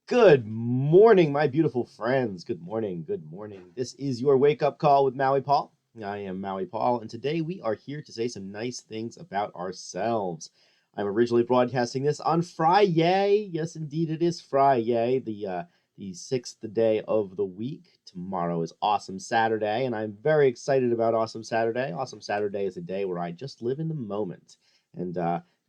Good morning, my beautiful friends. Good morning. Good morning. This is your wake up call with Maui Paul. I am Maui Paul, and today we are here to say some nice things about ourselves. I'm originally broadcasting this on Friday. Yes, indeed, it is Friday, the sixth day of the week. Tomorrow is Awesome Saturday, and I'm very excited about Awesome Saturday. Awesome Saturday is a day where I just live in the moment and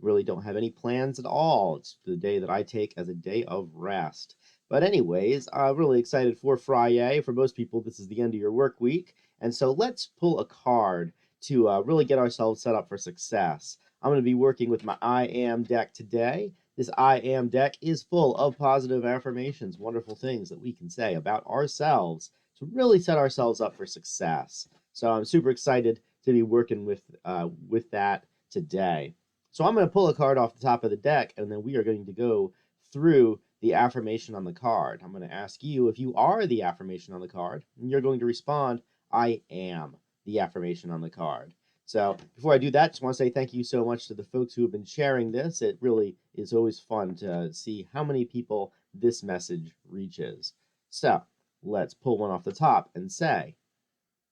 really don't have any plans at all. It's the day that I take as a day of rest. But anyways, I'm really excited for Friday. For most people, this is the end of your work week. And so let's pull a card to really get ourselves set up for success. I'm going to be working with my I Am deck today. This I Am deck is full of positive affirmations, wonderful things that we can say about ourselves to really set ourselves up for success. So I'm super excited to be working with that today. So I'm going to pull a card off the top of the deck, and then we are going to go through the affirmation on the card. I'm going to ask you if you are the affirmation on the card, and you're going to respond, I am the affirmation on the card. So before I do that, just want to say thank you so much to the folks who have been sharing this. It really is always fun to see how many people this message reaches. So let's pull one off the top and say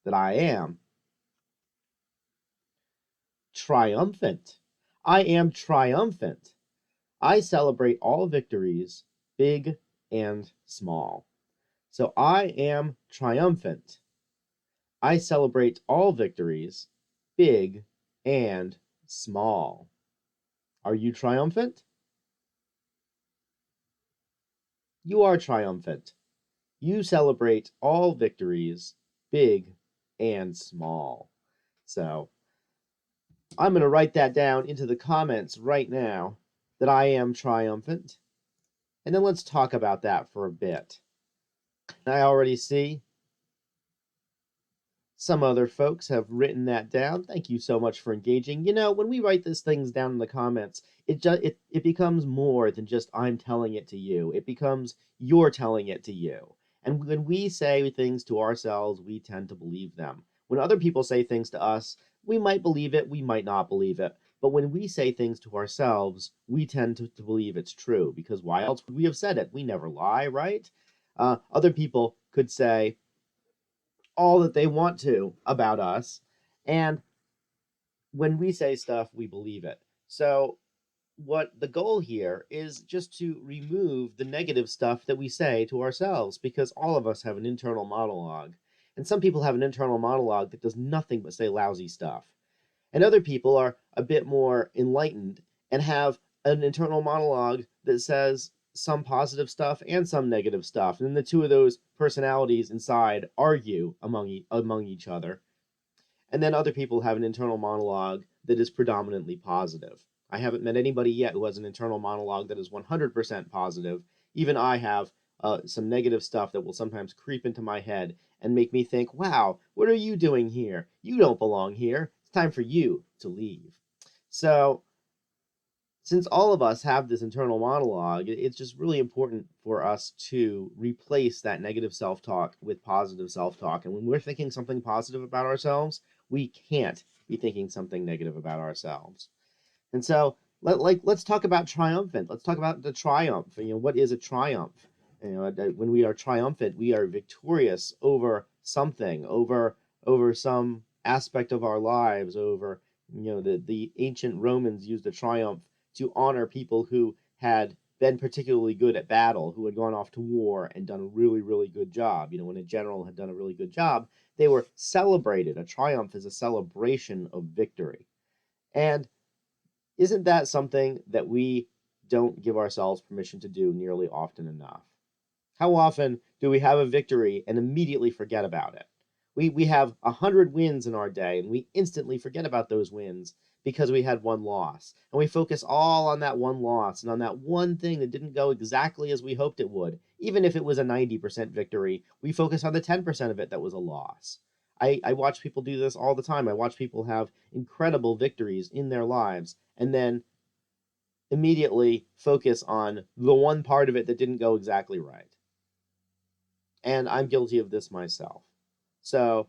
that I am triumphant. I am triumphant. I celebrate all victories, big and small. So I am triumphant. I celebrate all victories, big and small. Are you triumphant? You are triumphant. You celebrate all victories, big and small. So I'm going to write that down into the comments right now that I am triumphant. And then let's talk about that for a bit. I already see some other folks have written that down. Thank you so much for engaging. You know, when we write these things down in the comments, it becomes more than just I'm telling it to you. It becomes you're telling it to you. And when we say things to ourselves, we tend to believe them. When other people say things to us, we might believe it, we might not believe it. But when we say things to ourselves, we tend to believe it's true, because why else would we have said it? We never lie, right? Other people could say all that they want to about us, and when we say stuff, we believe it. So what the goal here is just to remove the negative stuff that we say to ourselves, because all of us have an internal monologue. And some people have an internal monologue that does nothing but say lousy stuff. And other people are a bit more enlightened and have an internal monologue that says some positive stuff and some negative stuff. And then the two of those personalities inside argue among each other. And then other people have an internal monologue that is predominantly positive. I haven't met anybody yet who has an internal monologue that is 100% positive. Even I have some negative stuff that will sometimes creep into my head and make me think, wow, what are you doing here? You don't belong here. It's time for you to leave. So, since all of us have this internal monologue, it's just really important for us to replace that negative self talk with positive self talk. And when we're thinking something positive about ourselves, we can't be thinking something negative about ourselves. And so let's talk about triumphant. Let's talk about the triumph. You know, what is a triumph? You know, when we are triumphant, we are victorious over something, over some aspect of our lives, over, you know, the ancient Romans used a triumph to honor people who had been particularly good at battle, who had gone off to war and done a really, really good job. You know, when a general had done a really good job, they were celebrated. A triumph is a celebration of victory. And isn't that something that we don't give ourselves permission to do nearly often enough? How often do we have a victory and immediately forget about it? We have 100 wins in our day, and we instantly forget about those wins because we had one loss. And we focus all on that one loss and on that one thing that didn't go exactly as we hoped it would. Even if it was a 90% victory, we focus on the 10% of it that was a loss. I watch people do this all the time. I watch people have incredible victories in their lives and then immediately focus on the one part of it that didn't go exactly right. And I'm guilty of this myself. So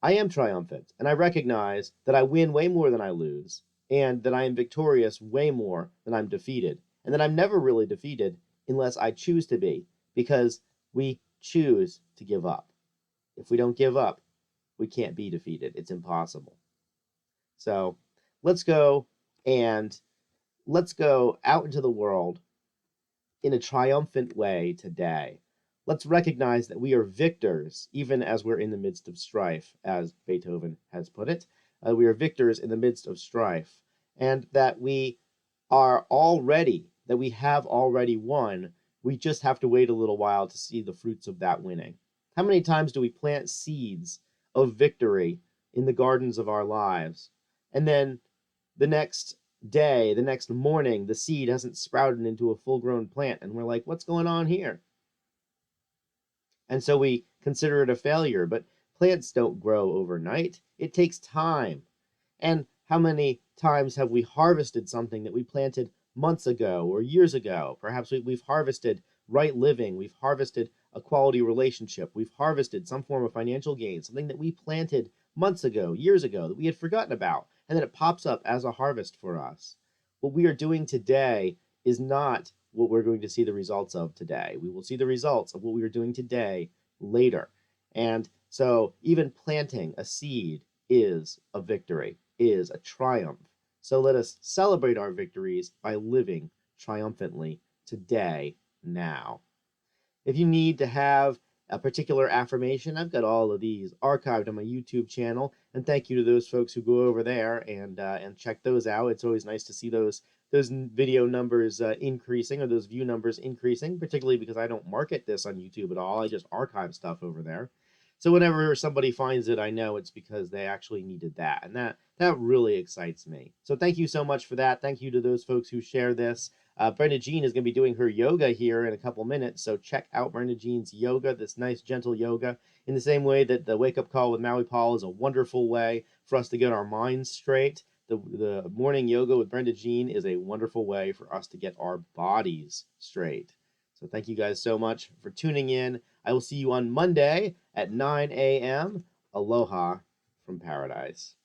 I am triumphant, and I recognize that I win way more than I lose, and that I am victorious way more than I'm defeated, and that I'm never really defeated unless I choose to be. because we choose to give up. If we don't give up, we can't be defeated. It's impossible. So let's go and let's go out into the world in a triumphant way today. Let's recognize that we are victors, even as we're in the midst of strife, as Beethoven has put it. We are victors in the midst of strife, and that we that we have already won. We just have to wait a little while to see the fruits of that winning. How many times do we plant seeds of victory in the gardens of our lives? And then the next day, the next morning, the seed hasn't sprouted into a full grown plant, and we're like, what's going on here? And so we consider it a failure, but plants don't grow overnight. It takes time. And how many times have we harvested something that we planted months ago or years ago? Perhaps we've harvested right living, we've harvested a quality relationship, we've harvested some form of financial gain, something that we planted months ago, years ago, that we had forgotten about, and then it pops up as a harvest for us. What we are doing today is not what we're going to see the results of today. We will see the results of what we are doing today later. And so even planting a seed is a victory, is a triumph. So let us celebrate our victories by living triumphantly today, now. If you need to have a particular affirmation, I've got all of these archived on my YouTube channel, and thank you to those folks who go over there and check those out. It's always nice to see those video numbers increasing, or those view numbers increasing, particularly because I don't market this on YouTube at all. I just archive stuff over there. So whenever somebody finds it, I know it's because they actually needed that, and that really excites me. So thank you so much for that. Thank you to those folks who share this. Brenda Jean is going to be doing her yoga here in a couple minutes, so check out Brenda Jean's yoga, this nice, gentle yoga, in the same way that the Wake Up Call with Maui Paul is a wonderful way for us to get our minds straight. The morning yoga with Brenda Jean is a wonderful way for us to get our bodies straight. So thank you guys so much for tuning in. I will see you on Monday at 9 a.m. Aloha from paradise.